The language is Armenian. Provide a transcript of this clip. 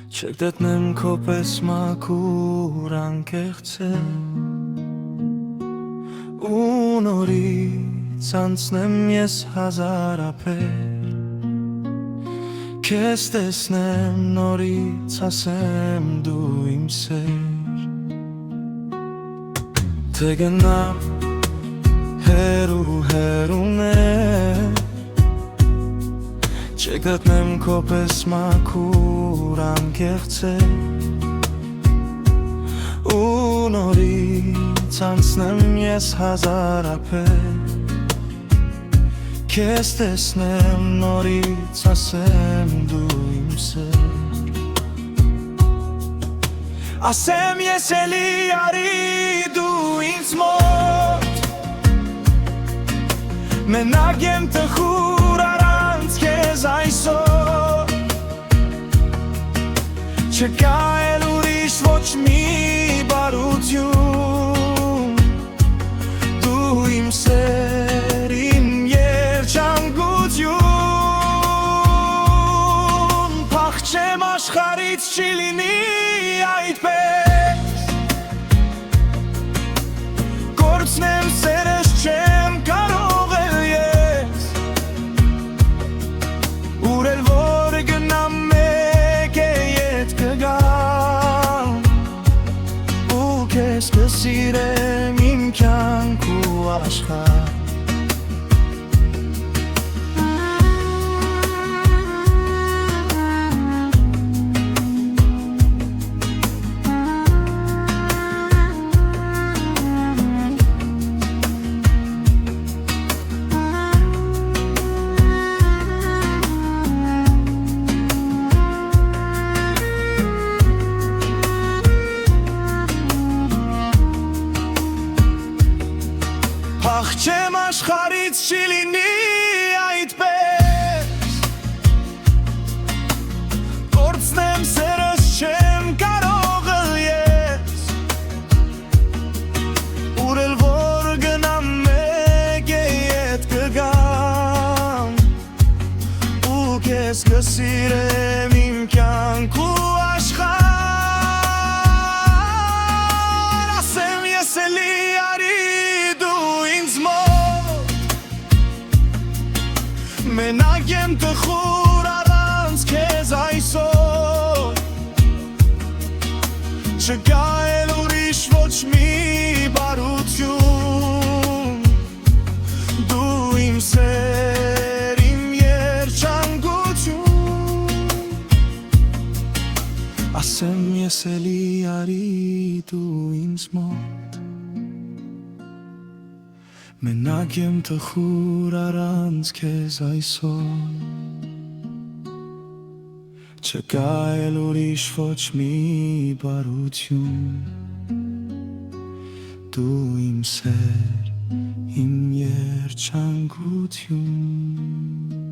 Չեք դետնեմ քո պես մաքուր անկեղծել ու նորից անցնեմ ես հազար ափեր Քեզ տեսնեմ նորից ասեմ դու իմ սեր Թե գնամ հեռուներ Չեք դետնեմ քո պես մաքուր անկեղծել ու նորից անցնեմ ես հազար ափեր Քեզ տեսնեմ նորից ասեմ դու իմ սեր Ասեմ ես էլի արի դու ինձ մոտ Մենակ եմ տխուր առանց քեզ այսօր Չկա էլ ուրիշ ոչ մի բարություն Դու իմ սեր, իմ երջանկություն Փախչեմ աշխարհից չի լինի այդպես Կորցնեմ սերս չեմ կարող էլ ես Ուր էլ որ գնամ մեկ է ետ կգամ Ու քեզ կսիրեմ իմ կյանք ու աշխարհ Փախչեմ աշխարհից չի լինի այդպես Կորցնեմ սերս չեմ կարող էլ ես Ուր էլ որ գնամ մեկ է ետ կգամ Ու քեզ կսիրեմ իմ կյանք ու աշխարհ Ասեմ ես էլի արի Մենակ եմ տխուր առանց քեզ այսօր Չկա էլ ուրիշ ոչ մի բարություն Դու իմ սեր, իմ երջանկություն Ասեմ ես էլի արի դու ինձ մոտ Մենակ եմ տխուր առանց քեզ այսօր Չկա էլ ուրիշ ոչ մի բարություն Դու իմ սեր, իմ երջանկություն